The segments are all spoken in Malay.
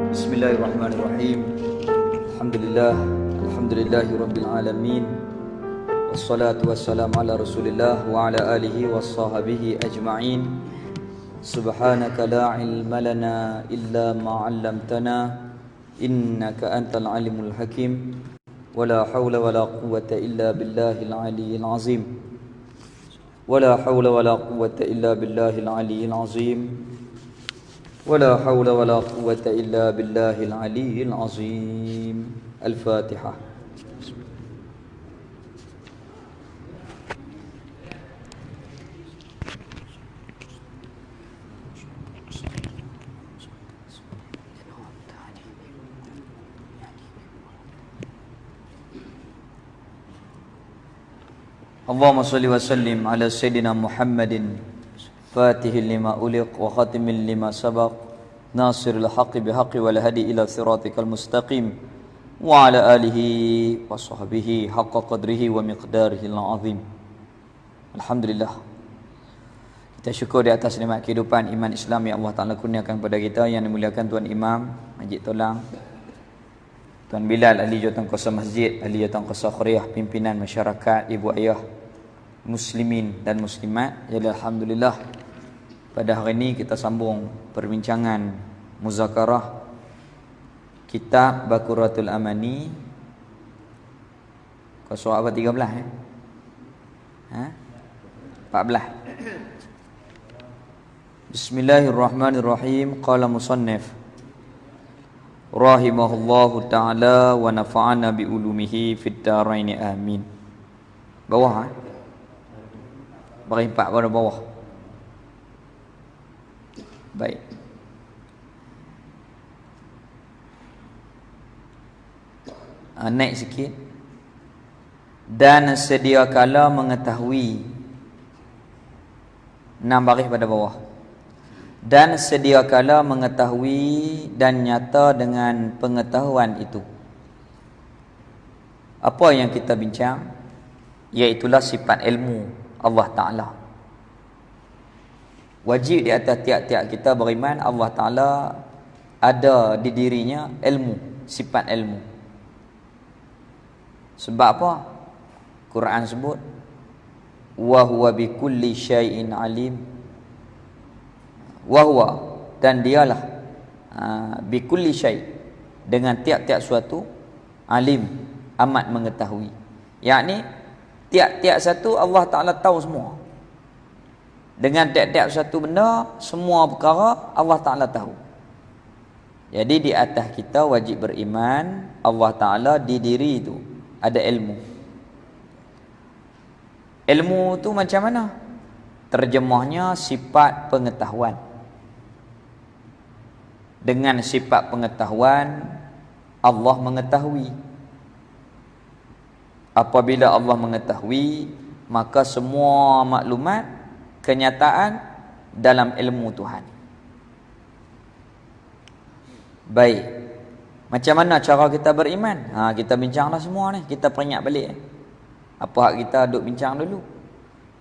Bismillahirrahmanirrahim. Alhamdulillah, alhamdulillahi rabbil alamin. Wassalatu wassalamu ala Rasulillah wa ala alihi washabihi ajma'in. Subhanaka la ilma lana illa ma 'allamtana innaka antal alimul hakim. Wala haula wala quwwata illa billahil aliyyil azim. Wala haula wala quwwata illa billahil aliyyil azim. ولا حول ولا قوة إلا بالله العلي العظيم. الفاتحة. اللهم صل وسلم على سيدنا محمد فاتح لما أُلِقَ وخاتم لما سبق ناصر الحق بحق والهدي إلى صراطك المستقيم وعلى آله وصحبه حق قدره ومقداره العظيم. Alhamdulillah, kita syukur di atas nikmat kehidupan iman Islam yang Allah Ta'ala kurniakan kepada kita, yang dimuliakan Tuan Imam Majid Tolang, Tuan Bilal, ahli jawatan kuasa masjid, ahli jawatan kuasa khuriyah, pimpinan masyarakat, ibu ayah muslimin dan muslimat. Jadi alhamdulillah, pada hari ini kita sambung perbincangan muzakarah kitab Baquratul Amani. Kau surah apa, 13 14. Bismillahirrahmanirrahim. Qala musannif rahimahullahu ta'ala wa nafa'ana bi ulumihi fid dharain amin. Bawah baris 4 pada bawah. Baik. Naik sikit. Dan sedia kala mengetahui, 6 baris pada bawah. Dan sedia kala mengetahui dan nyata dengan pengetahuan itu. Apa yang kita bincang? Iaitulah sifat ilmu Allah Ta'ala. Wajib di atas tiap-tiap kita beriman Allah Ta'ala ada di dirinya ilmu, sifat ilmu. Sebab apa? Quran sebut wa huwa bi kulli syai'in alim. Wa huwa, dan dialah, bi kulli syai', dengan tiap-tiap suatu, alim, amat mengetahui. Yakni tiap-tiap satu Allah Ta'ala tahu semua. Dengan tiap-tiap satu benda, semua perkara Allah Ta'ala tahu. Jadi di atas kita wajib beriman Allah Ta'ala di diri itu ada ilmu. Ilmu tu macam mana? Terjemahnya sifat pengetahuan. Dengan sifat pengetahuan Allah mengetahui. Apabila Allah mengetahui, maka semua maklumat, kenyataan dalam ilmu Tuhan. Baik. Macam mana cara kita beriman? Kita bincanglah semua ni. Kita peringat balik. Apa hak kita duk bincang dulu?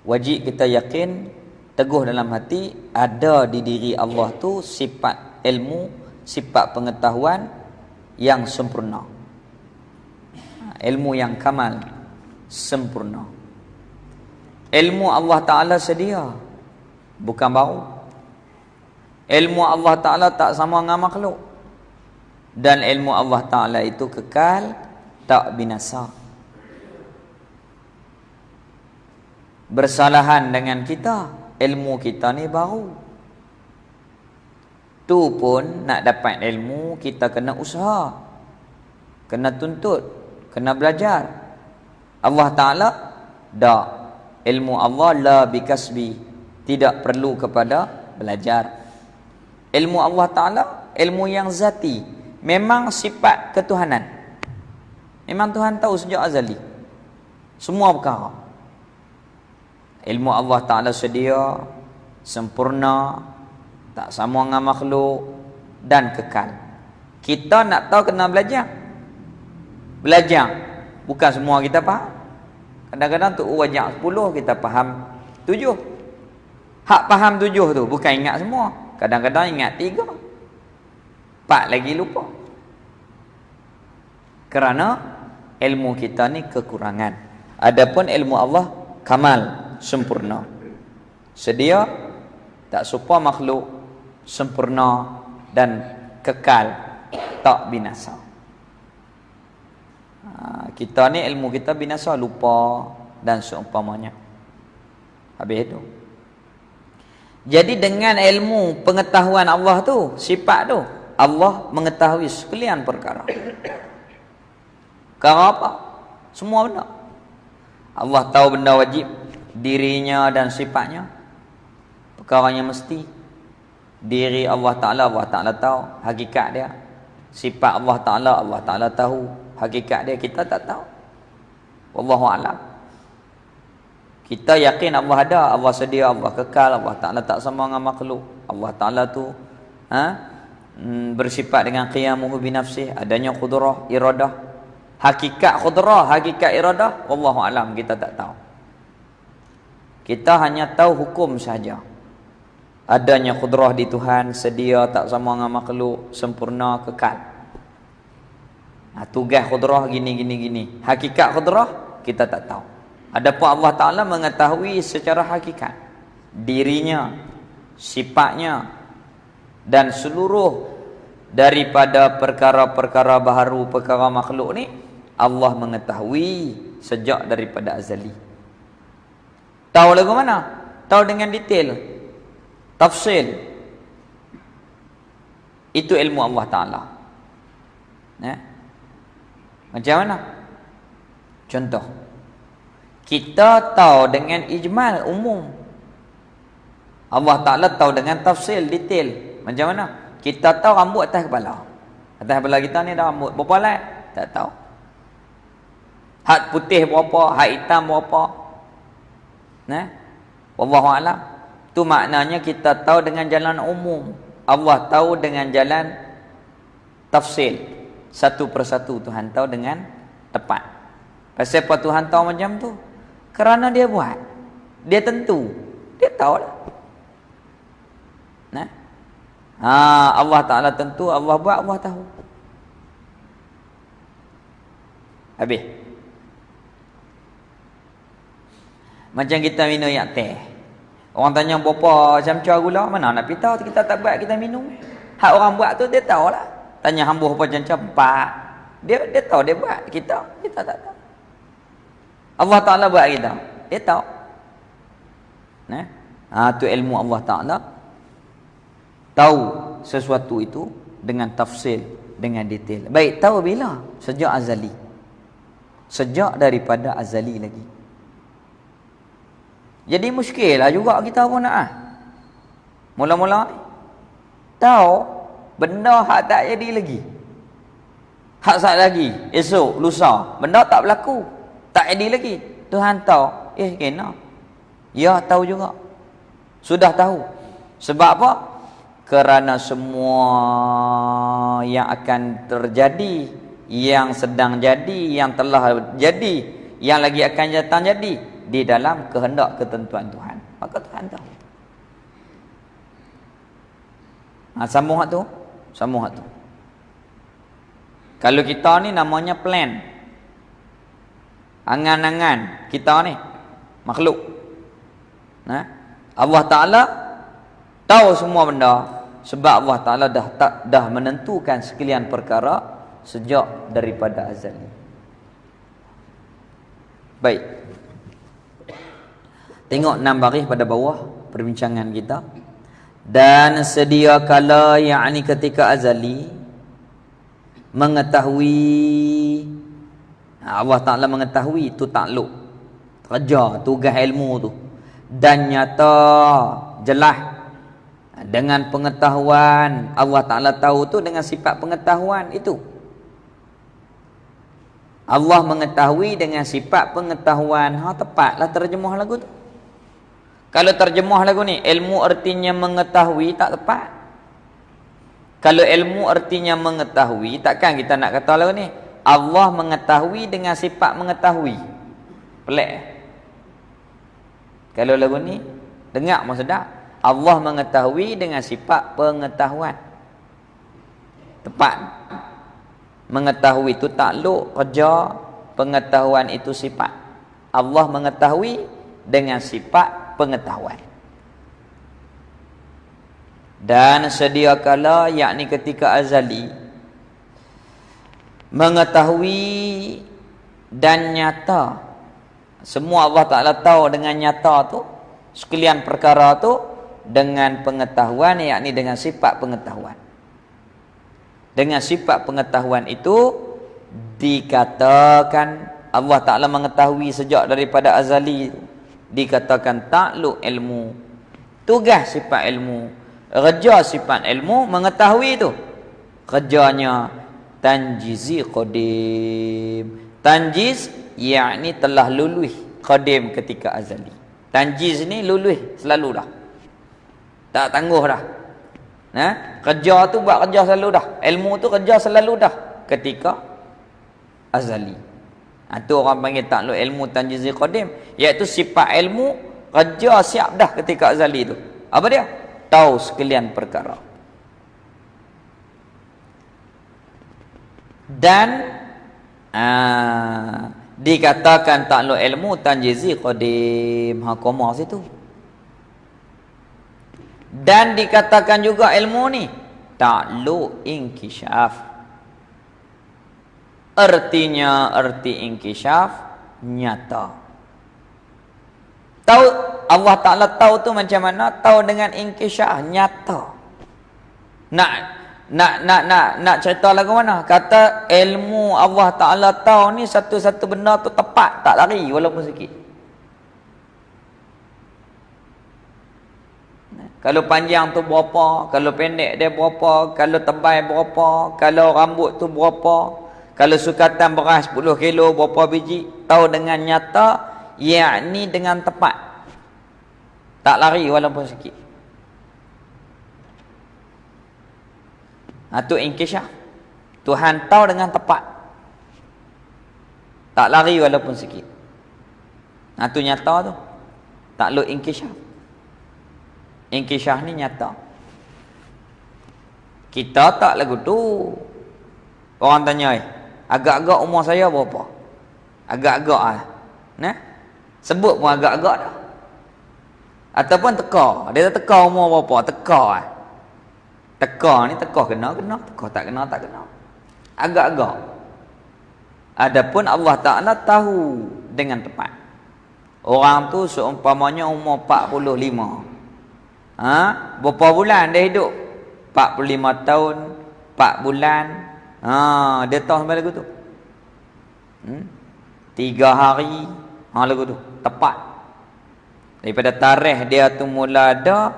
Wajib kita yakin, teguh dalam hati, ada di diri Allah tu sifat ilmu, sifat pengetahuan yang sempurna. Ilmu yang kamal, sempurna. Ilmu Allah Ta'ala sedia, bukan baru. Ilmu Allah Ta'ala tak sama dengan makhluk. Dan ilmu Allah Ta'ala itu kekal, tak binasa. Bersalahan dengan kita, ilmu kita ni baru. Tu pun nak dapat ilmu, kita kena usaha, kena tuntut, kena belajar. Allah Ta'ala dak. Ilmu Allah la bikasbi, tidak perlu kepada belajar. Ilmu Allah Ta'ala ilmu yang zati, memang sifat ketuhanan. Memang Tuhan tahu sejak azali semua perkara. Ilmu Allah Ta'ala sedia, sempurna, tak sama dengan makhluk, dan kekal. Kita nak tahu kena belajar. Belajar. Bukan semua kita faham. Kadang-kadang tu wajah 10 kita faham 7. Hak faham 7 tu bukan ingat semua. Kadang-kadang ingat 3. Pak lagi lupa. Kerana ilmu kita ni kekurangan. Adapun ilmu Allah kamal, sempurna. Sedia tak serupa makhluk, sempurna dan kekal, tak binasa. Kita ni ilmu kita binasa, lupa dan seumpamanya. Habis itu. Jadi dengan ilmu pengetahuan Allah tu, sifat tu, Allah mengetahui sekalian perkara. Perkara apa? Semua benda. Allah tahu benda wajib, dirinya dan sifatnya. Perkaranya mesti. Diri Allah Ta'ala tahu hakikat dia. Sifat Allah Ta'ala tahu hakikat dia. Kita tak tahu. Wallahu a'lam. Kita yakin Allah ada, Allah sedia, Allah kekal, Allah Ta'ala tak sama dengan makhluk. Allah Ta'ala tu bersifat dengan qiyamuhu binafsih, adanya qudrah, iradah. Hakikat qudrah, hakikat iradah, wallahu a'lam, kita tak tahu. Kita hanya tahu hukum saja. Adanya qudrah di Tuhan, sedia, tak sama dengan makhluk, sempurna, kekal. Tugas qudrah gini. Hakikat qudrah kita tak tahu. Adapun Allah Ta'ala mengetahui secara hakikat dirinya, sifatnya, dan seluruh daripada perkara-perkara baharu, perkara makhluk ni Allah mengetahui sejak daripada azali. Tahu lagu mana? Tahu dengan detail, tafsil. Itu ilmu Allah Ta'ala. Macam mana? Contoh, kita tahu dengan ijmal, umum. Allah Ta'ala tahu dengan tafsil, detail. Macam mana? Kita tahu rambut atas kepala. Atas kepala kita ni ada rambut berapa helai? Tak tahu. Hak putih berapa, hak hitam berapa. Wallahu a'lam. Tu maknanya kita tahu dengan jalan umum. Allah tahu dengan jalan tafsil. Satu persatu Tuhan tahu dengan tepat. Pasal apa Tuhan tahu macam tu? Kerana dia buat. Dia tentu. Dia tahu lah. Allah Ta'ala tentu, Allah buat, Allah tahu. Habis. Macam kita minum yak teh. Orang tanya berapa camca gula, mana nak pita, kita tak buat, kita minum. Hak orang buat tu dia tahu lah. Tanya hamba berapa camca, 4. Dia tahu, dia buat. Kita tak tahu. Allah Ta'ala buat kita, dia tahu. Tu ilmu Allah Ta'ala. Tahu sesuatu itu dengan tafsil, dengan detail. Baik, tahu bila? Sejak azali. Sejak daripada azali lagi. Jadi muskil lah juga kita pun nak. Mula-mula tahu benda hak tak jadi lagi. Hak sat lagi, esok, lusa, benda tak berlaku, tak jadi lagi. Tuhan tahu, kena. Ya, tahu juga. Sudah tahu. Sebab apa? Kerana semua yang akan terjadi, yang sedang jadi, yang telah jadi, yang lagi akan datang jadi, di dalam kehendak ketentuan Tuhan. Maka Tuhan tahu. Sambung hak tu. Kalau kita ni namanya plan. Angan-angan kita ni makhluk. Allah Ta'ala tahu semua benda. Sebab Allah Ta'ala dah menentukan sekalian perkara sejak daripada azali. Baik. Tengok 6 baris pada bawah perbincangan kita. Dan sedia kala, yakni ketika azali, mengetahui. Allah Ta'ala mengetahui, tu takluk, kerja, tugas ilmu tu. Dan nyata, jelas, dengan pengetahuan. Allah Ta'ala tahu tu dengan sifat pengetahuan itu. Allah mengetahui dengan sifat pengetahuan. Tepatlah terjemah lagu tu. Kalau terjemah lagu ni, ilmu artinya mengetahui, tak tepat. Kalau ilmu artinya mengetahui, takkan kita nak kata lagu ni Allah mengetahui dengan sifat mengetahui. Pelik. Kalau lagu ni dengar maksudnya Allah mengetahui dengan sifat pengetahuan. Tepat. Mengetahui itu takluk, kerja, pengetahuan itu sifat. Allah mengetahui dengan sifat pengetahuan. Dan sedia kala, yakni ketika azali, mengetahui dan nyata. Semua Allah Ta'ala tahu dengan nyata tu, sekalian perkara tu dengan pengetahuan, yakni dengan sifat pengetahuan. Dengan sifat pengetahuan itu dikatakan Allah Ta'ala mengetahui sejak daripada azali. Dikatakan takluk ilmu, tugas sifat ilmu, kerja sifat ilmu, mengetahui itu. Kerjanya tanjizi qadim. Tanjiz yakni telah luluh qadim ketika azali. Tanjiz ni luluh selalu dah. Tak tangguh dah. Kerja tu buat kerja selalu dah. Ilmu tu kerja selalu dah ketika azali. Itu orang panggil takluk ilmu tanjizi qadim, iaitu sifat ilmu kerja siap dah ketika azali tu. Apa dia? Tahu sekalian perkara. Dan dikatakan takluk ilmu tanjizi qadim. Koma situ. Dan dikatakan juga ilmu ni takluk inkishaf. Artinya arti inkishaf nyata. Tahu Allah Ta'ala tahu tu macam mana? Tahu dengan inkishaf nyata. Nak cerita lagu mana? Kata ilmu Allah Ta'ala tahu ni satu-satu benda tu tepat, tak lari walaupun sikit. Kalau panjang tu berapa, kalau pendek dia berapa, kalau tebal berapa, kalau rambut tu berapa, kalau sukatan beras 10 kilo berapa biji, tahu dengan nyata, yakni dengan tepat, tak lari walaupun sikit. Itu inkishaf. Tuhan tahu dengan tepat, tak lari walaupun sikit. Itu nyata tu. Takluk inkishaf. Inkishaf ni nyata. Kita tak lagu tu. Orang tanya, agak-agak umur saya berapa? Agak-agak lah. Sebut pun agak-agak dah. Ataupun teka. Dia teka umur berapa? Teka lah. Teka ni teka kena, teka tak kena, tak kena. Agak-agak. Adapun Allah Ta'ala tahu dengan tepat. Orang tu seumpamanya umur 45. Berapa bulan dia hidup? 45 tahun, 4 bulan. Dia tahu sampai lagu tu. 3 hari. Lagu tu. Tepat. Daripada tarikh dia tu mula ada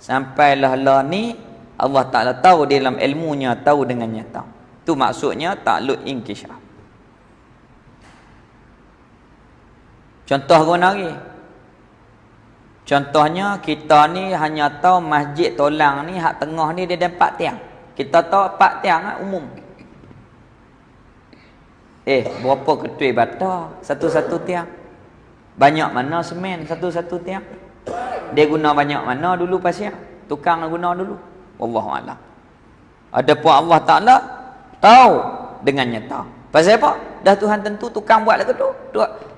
sampailah lah ni, Allah Ta'ala tahu dalam ilmunya, tahu dengan nyata. Tu maksudnya takluk inkishaf. Contoh guna lagi. Contohnya kita ni hanya tahu masjid Tolang ni hak tengah ni dia ada 4 tiang. Kita tahu 4 tiang umum. Berapa ketui bata satu-satu tiang? Banyak mana semen satu-satu tiang? Dia guna banyak mana dulu pasal? Tukang guna dulu. Wallahualam. Adapun Allah Ta'ala tahu dengan nyata. Pasal apa? Dah Tuhan tentu tukang buat lagu tu.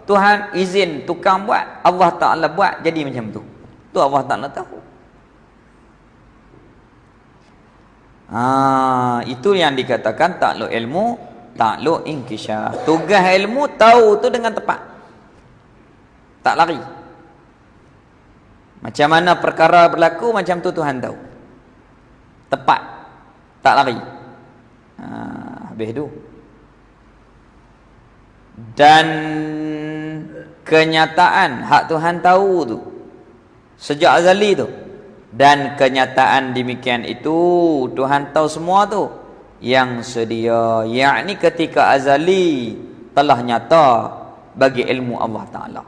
Tuhan izin tukang buat, Allah Ta'ala buat jadi macam tu. Tu Allah Ta'ala tahu. Itu yang dikatakan takluk ilmu, takluk inkishaf. Tugas ilmu tahu tu dengan tepat, tak lari. Macam mana perkara berlaku, macam tu Tuhan tahu. Tepat, tak lari. Habis tu. Dan kenyataan hak Tuhan tahu tu sejak azali tu, dan kenyataan demikian itu Tuhan tahu semua tu yang sedia, yakni ketika azali telah nyata bagi ilmu Allah Ta'ala.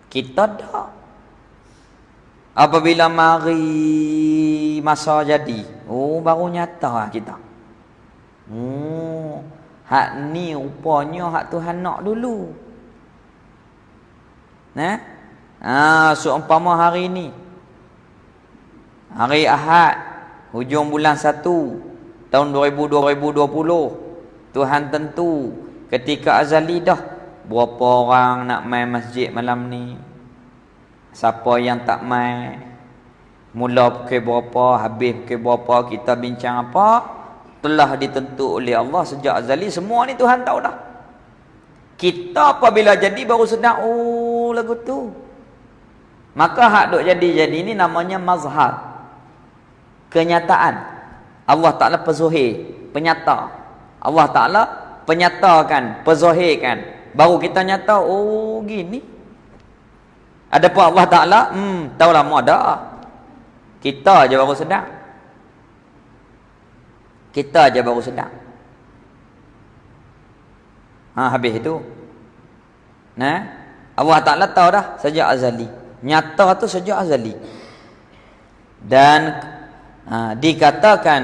Kita dah apabila mari masa jadi, baru nyata kita. Hak ni rupanya hak Tuhan nak dulu. Seumpama hari ni, hari Ahad, hujung bulan 1 tahun 2020, Tuhan tentu ketika azali dah berapa orang nak main masjid malam ni. Siapa yang tak main, mula pukul berapa, habis pukul berapa, kita bincang apa, telah ditentu oleh Allah sejak azali. Semua ni Tuhan tahu dah. Kita apabila jadi baru sedar, oh lagu tu. Maka hak duk jadi ni namanya mazhar, kenyataan. Allah Ta'ala pezuhir, penyata. Allah Ta'ala penyatakan, pezuhirkan. Baru kita nyata, oh gini. Adapun Allah Ta'ala, tahu lama dah. Kita aja baru sedar. Kita aja baru sedar. Habis itu. Nah, Allah Ta'ala tahu dah sejak azali. Nyata tu sejak azali. Dan dikatakan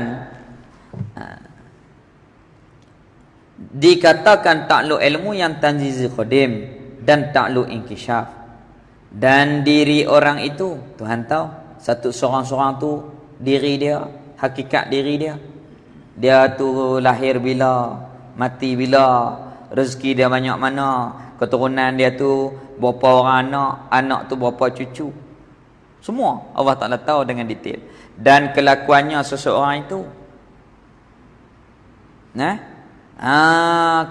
takluk ilmu yang tanzizi qadim dan takluk inkishaf. Dan diri orang itu Tuhan tahu, satu seorang-seorang tu diri dia, hakikat diri dia. Dia tu lahir bila, mati bila, rezeki dia banyak mana, keturunan dia tu berapa orang anak, anak tu berapa cucu. Semua Allah Ta'ala tahu dengan detail. Dan kelakuannya seseorang itu,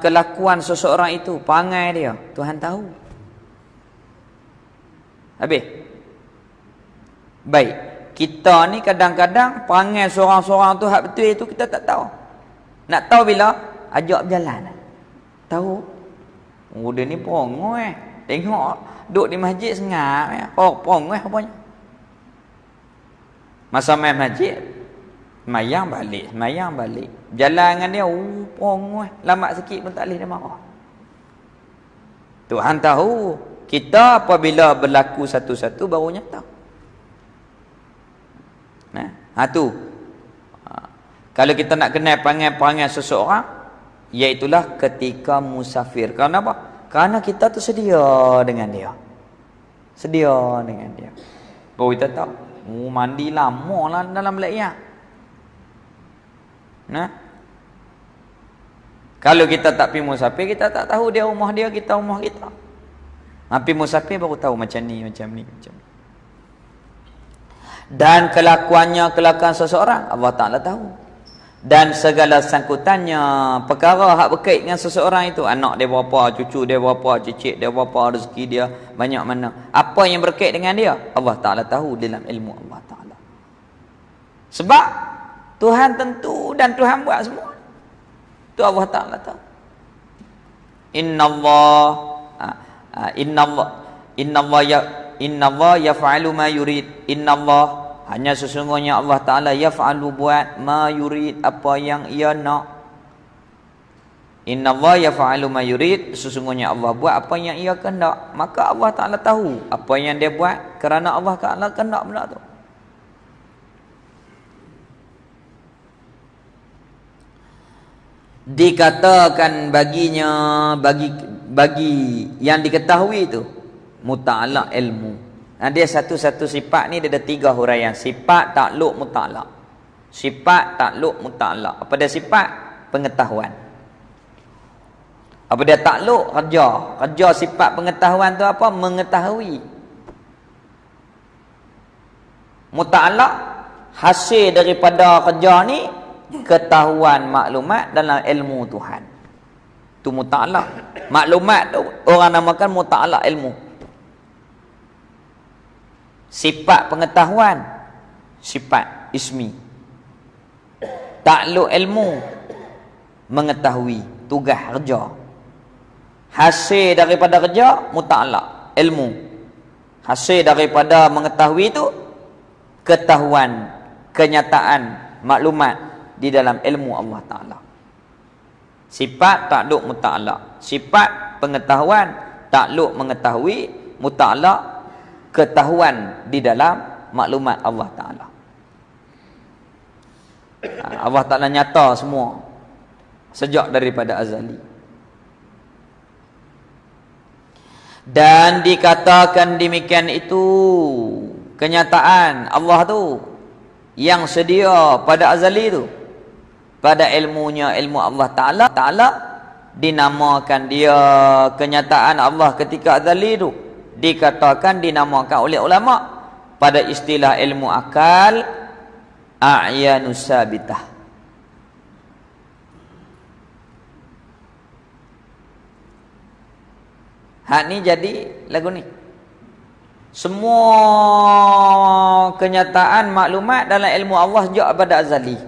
kelakuan seseorang itu, perangai dia, Tuhan tahu. Habis. Baik. Kita ni kadang-kadang perangai seorang-seorang tu hak betul itu kita tak tahu. Nak tahu bila? Ajak berjalan. Tahu? Oh dia ni perongoi. Tengok duduk di masjid sengap. Oh perongoi apanya? Masa main masjid, mayang balik. Jalan dengan dia, perongoi. Lambat sikit pun tak boleh dia marah. Tuhan tahu. Kita apabila berlaku satu-satu baru nyata. Tu. Kalau kita nak kenal perangai seseorang, iaitulah ketika musafir. Kerana apa? Kerana kita tu sedia dengan dia. Sedia dengan dia. Baru kita tahu. Mandi lama lah dalam belakang. Kalau kita tak pergi musafir, kita tak tahu dia rumah dia, kita rumah kita. Pergi musafir baru tahu macam ni. Dan kelakuan seseorang Allah Ta'ala tahu. Dan segala sangkutannya, perkara hak berkait dengan seseorang itu, anak dia berapa, cucu dia berapa, cicit dia berapa, rezeki dia banyak mana, apa yang berkait dengan dia, Allah Ta'ala tahu dalam ilmu Allah Ta'ala. Sebab Tuhan tentu dan Tuhan buat semua. Itu Allah Ta'ala tahu. Innallah yaf'alu ma yurid. Innallah, hanya sesungguhnya Allah Ta'ala yaf'alu buat ma yurid, apa yang ia nak. Innallah yaf'alu ma yurid, sesungguhnya Allah buat apa yang ia kehendak. Maka Allah Ta'ala tahu apa yang dia buat kerana Allah Ta'ala kehendak benda tu. Dikatakan baginya, bagi yang diketahui itu muta'alaq ilmu. Dia satu-satu sifat ni dia ada 3 huraian. Sifat takluk muta'alaq. Sifat takluk muta'alaq. Apa dia sifat? Pengetahuan. Apa dia takluk? Kerja. Kerja sifat pengetahuan tu apa? Mengetahui. Muta'alaq hasil daripada kerja ni ketahuan maklumat dalam ilmu Tuhan. Tu muta'alaq. Maklumat tu orang namakan muta'alaq ilmu. Sifat pengetahuan, sifat ismi. Takluk ilmu, mengetahui tugas kerja. Hasil daripada kerja muta'alaq ilmu. Hasil daripada mengetahui itu ketahuan, kenyataan, maklumat di dalam ilmu Allah Ta'ala. Sifat takluk muta'alaq. Sifat pengetahuan, takluk mengetahui, muta'alaq ketahuan di dalam maklumat Allah Ta'ala. Allah Ta'ala nyata semua sejak daripada azali. Dan dikatakan demikian itu kenyataan Allah tu. yang sedia pada azali tu, pada ilmunya, ilmu Allah Ta'ala dinamakan dia kenyataan Allah ketika azali tu, dikatakan dinamakan oleh ulama pada istilah ilmu akal a'yanus sabitah. Hak ni jadi lagu ni. Semua kenyataan maklumat dalam ilmu Allah sejak pada azali.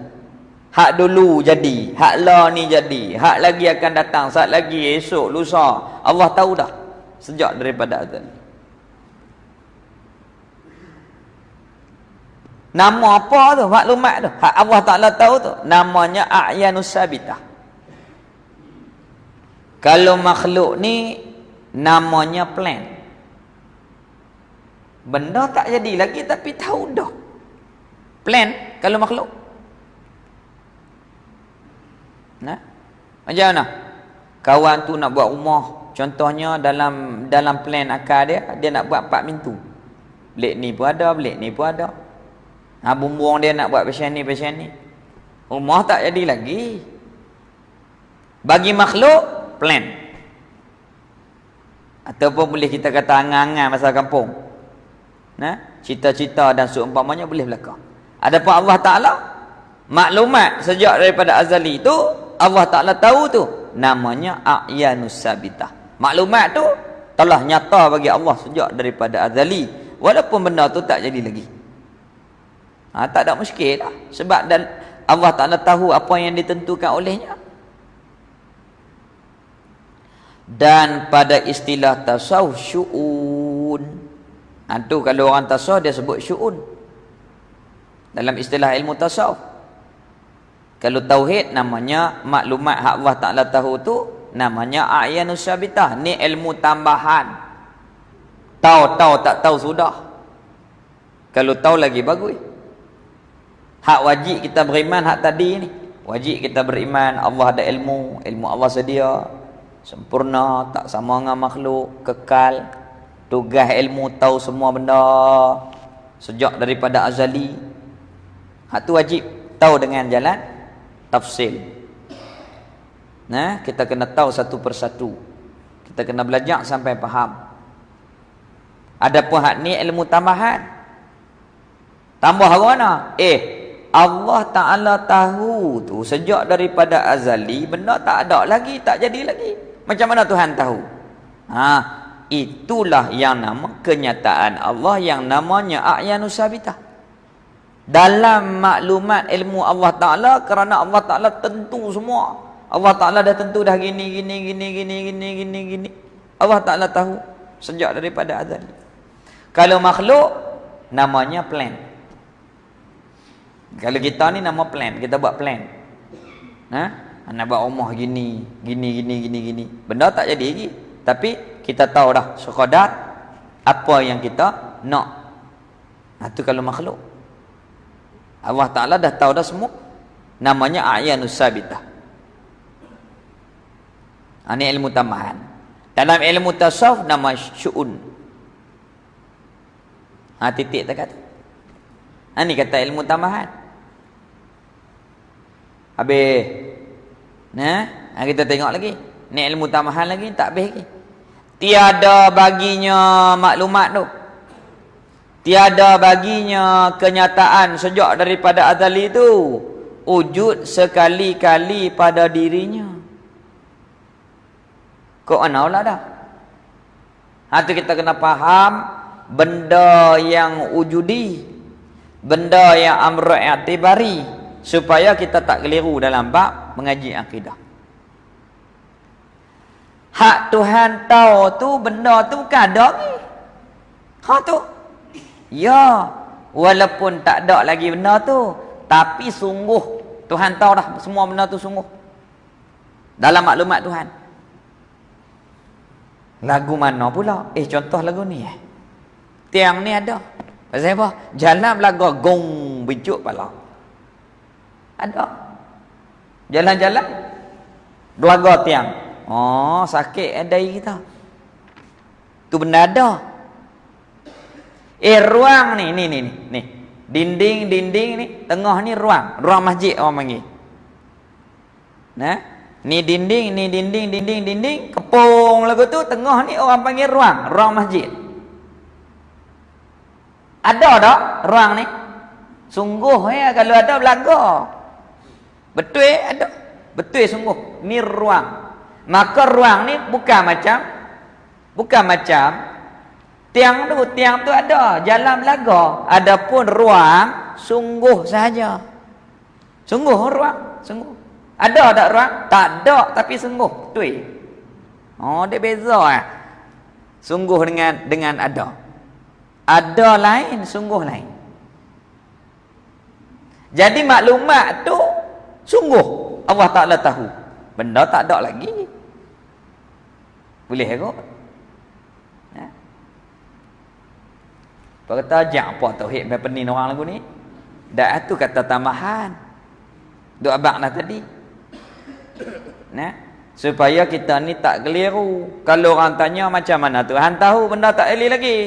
Hak dulu jadi, hak lah ni jadi, hak lagi akan datang, saat lagi esok, lusa, Allah tahu dah sejak daripada azali. Nama apa tu maklumat tu? Hak Allah Ta'ala tahu tu, namanya a'yanus sabitah. Kalau makhluk ni namanya plan. Benda tak jadi lagi tapi tahu dah. Plan kalau makhluk. Nah, macam mana? Kawan tu nak buat rumah, contohnya dalam plan akal dia nak buat 4 pintu. Belik ni pun ada, belik ni pun ada. Bumbung dia nak buat pasal ni. Rumah tak jadi lagi. Bagi makhluk, plan. Ataupun boleh kita kata angan-angan pasal kampung. Nah, cita-cita dan seumpamanya boleh berlaku. Adapun Allah Ta'ala, maklumat sejak daripada azali tu, Allah Ta'ala tahu tu, namanya a'yanus sabitah. Maklumat tu telah nyata bagi Allah sejak daripada azali, walaupun benda tu tak jadi lagi. Tak ada muskil lah. Sebab dan Allah Ta'ala tahu apa yang ditentukan olehnya. Dan pada istilah tasawuf, syu'un. Tu kalau orang tasawuf dia sebut syu'un. Dalam istilah ilmu tasawuf. Kalau tauhid namanya maklumat hak Allah Ta'ala tahu tu, namanya a'yanus sabitah. Ni ilmu tambahan. Tahu tak tahu sudah. Kalau tahu lagi bagus. Hak wajib kita beriman hak tadi ni. Wajib kita beriman Allah ada ilmu Allah sedia, sempurna, tak sama dengan makhluk, kekal. Tugas ilmu tahu semua benda sejak daripada azali. Hak tu wajib tahu dengan jalan tafsil. Nah, kita kena tahu satu persatu. Kita kena belajar sampai faham. Adapun hak ni ilmu tambahan. Tambah apa mana? Allah Ta'ala tahu tu sejak daripada azali, benda tak ada lagi, tak jadi lagi. Macam mana Tuhan tahu? Itulah yang nama kenyataan Allah yang namanya a'yanus sabitah. Dalam maklumat ilmu Allah Ta'ala, kerana Allah Ta'ala tentu semua. Allah Ta'ala dah tentu dah gini. Allah Ta'ala tahu sejak daripada azali. Kalau makhluk, namanya plan. Kalau kita ni nama plan, kita buat plan. Nak buat rumah gini. Benda tak jadi lagi. Tapi kita tahu dah sekadar apa yang kita nak. Itu kalau makhluk. Allah Ta'ala dah tahu dah semua. Namanya a'yanus sabitah. Ini ilmu tambahan. Dalam ilmu tasawuf nama syu'un. Titik tak kata. Ini kata ilmu tambahan. Habis. Kita tengok lagi. Ni ilmu tambahan lagi, tak habis lagi. Tiada baginya maklumat tu. Tiada baginya kenyataan sejak daripada azali tu wujud sekali-kali pada dirinya. Kok mana pula dah? Tu kita kena faham benda yang wujudi, benda yang amr i'tibari, supaya kita tak keliru dalam bab mengaji akidah. Hak Tuhan tahu tu benda tu bukan ada ni. Tu. Ya, walaupun tak ada lagi benda tu, tapi sungguh Tuhan tahu dah semua benda tu sungguh. Dalam maklumat Tuhan. Lagu mana pula? Contoh lagu ni. Tiang ni ada. Pasal apa? Jalan belaga gong bincuk pala. Ada. Jalan-jalan belaga tiang. Sakit adai kita. Tu benda ada. Ruang ni. Dinding-dinding ni, tengah ni ruang masjid orang panggil. Nah, ni dinding, kepung lagu tu, tengah ni orang panggil ruang masjid. Ada tak ruang ni? Sungguh ya, kalau ada belaga. Betul ada. Betul sungguh. Ni ruang. Maka ruang ni bukan macam tiang tu ada jalan belaga. Adapun ruang sungguh saja. Sungguh ruang, sungguh. Ada tak ruang? Tak ada, tapi sungguh. Betul. Oh, dia beza sungguh dengan ada. Ada lain, sungguh lain. Jadi maklumat tu sungguh Allah Ta'ala tahu. Benda tak ada lagi. Boleh kot? Apa kata ajak apa tauhid sampai pening orang lagu ni? Dak tu kata tambahan. Duk abang dah tadi. Nah, supaya kita ni tak keliru. Kalau orang tanya macam mana Tuhan tahu, benda tak elok lagi.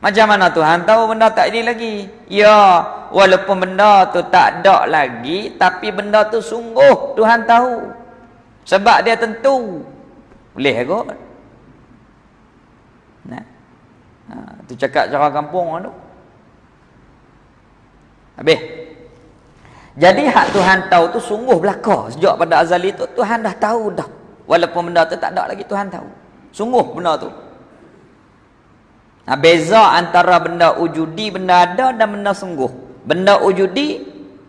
Macam mana Tuhan tahu benda tak ini lagi? Ya, walaupun benda tu tak ada lagi, tapi benda tu sungguh Tuhan tahu. Sebab dia tentu. Boleh kot? Nah. Tu cakap cara kampung tu. Habis. Jadi hak Tuhan tahu tu sungguh belaka. Sejak pada azali tu Tuhan dah tahu dah. Walaupun benda tu tak ada lagi, Tuhan tahu. Sungguh benda tu. Nah, beza antara benda wujudi, benda ada dan benda sungguh. Benda wujudi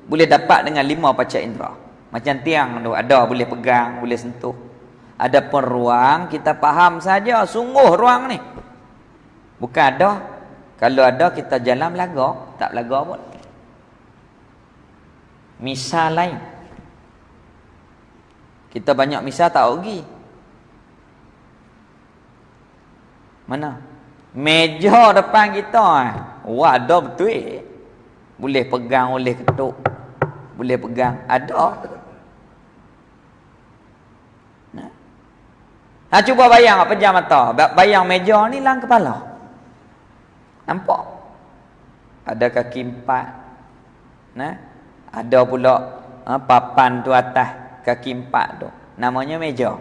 boleh dapat dengan 5 panca indera. Macam tiang tu ada, boleh pegang, boleh sentuh. Adapun ruang kita faham saja, sungguh ruang ni. Bukan ada. Kalau ada kita jalan belaga, tak belaga pun. Misal lain. Kita banyak misal tak rugi. Mana? Meja depan kita wah ada betul. Boleh pegang, boleh ketuk. Boleh pegang, ada. Nah. Cuba bayang pejam mata. Bayang meja ni lang kepala. Nampak? Ada kaki 4. Nah. Ada pula papan tu atas kaki 4 tu. Namanya meja.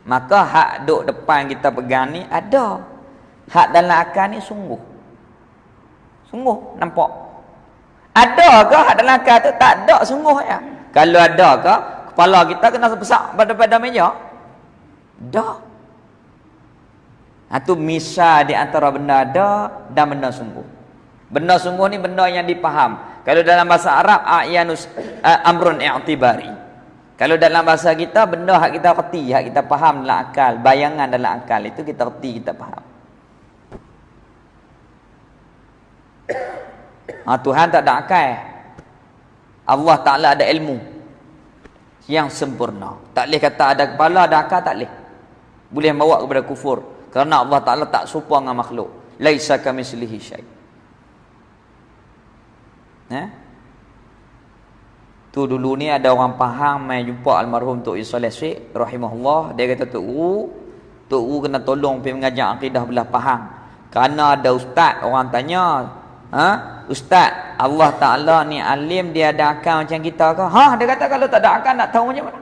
Maka hak duk depan kita pegang ni ada. Hak dalam akal ni sungguh. Sungguh nampak. Ada ke hak dalam akal tu? Tak ada sungguh ya. Kalau ada ke kepala kita kena besar pada meja? Dah. Itu misal di antara benda ada dan benda sungguh. Benda sungguh ni benda yang dipaham. Kalau dalam bahasa Arab a'yanus amrun i'tibari. Kalau dalam bahasa kita benda hak kita reti, hak kita faham dalam akal, bayangan dalam akal itu kita reti, kita faham. Tuhan tak ada akal. Allah Ta'ala ada ilmu yang sempurna. Tak boleh kata ada kepala, ada akal, tak boleh. Boleh bawa kepada kufur. Kerana Allah Ta'ala tak serupa dengan makhluk. Laisa kamislihi syai'. Tu dulu ni ada orang faham mai jumpa almarhum Tok Yusoleh Syekh rahimahullah. Dia kata Tok U kena tolong pergi mengajar akidah belah Pahang. Kerana ada ustaz orang tanya, Ustaz, Allah Ta'ala ni alim, dia ada akal macam kita ke? Dia kata kalau tak ada akal nak tahu macam mana?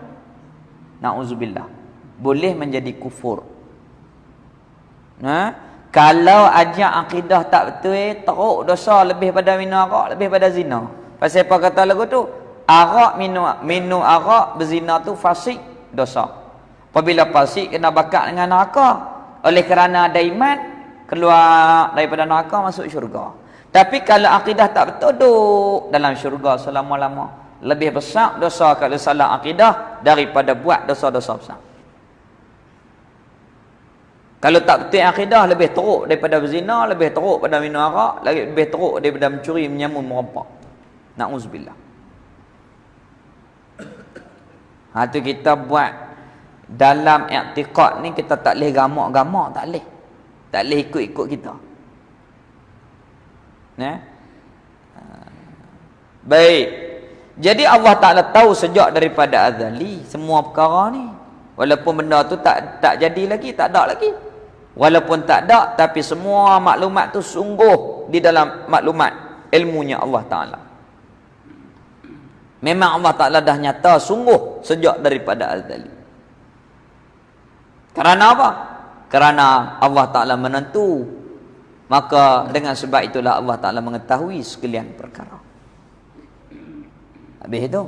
Na'udzubillah. Boleh menjadi kufur. Kalau ajak akidah tak betul, teruk dosa lebih pada minum arak, lebih pada zina. Pasal apa kata lagu tu? Arak minum arak berzina tu fasik dosa. Apabila fasik kena bakar dengan neraka. Oleh kerana ada iman, keluar daripada neraka masuk syurga. Tapi kalau akidah tak betul, duduk dalam syurga selama-lama. Lebih besar dosa kalau salah akidah daripada buat dosa-dosa besar. Kalau tak betul akidah, lebih teruk daripada berzina, lebih teruk daripada minum arak, lebih teruk daripada mencuri, menyamun, merompak. Na'udzubillah. Tu kita buat dalam i'tiqad ni, kita tak boleh gamak-gamak, tak boleh. Tak boleh ikut-ikut kita. Baik. Jadi Allah Ta'ala tahu sejak daripada azali semua perkara ni. Walaupun benda tu tak jadi lagi, tak ada lagi. Walaupun tak ada, tapi semua maklumat tu sungguh di dalam maklumat ilmunya Allah Ta'ala. Memang Allah Ta'ala dah nyata sungguh sejak daripada azali. Kerana apa? Kerana Allah Ta'ala menentu. Maka dengan sebab itulah Allah Ta'ala mengetahui sekalian perkara. Habis itu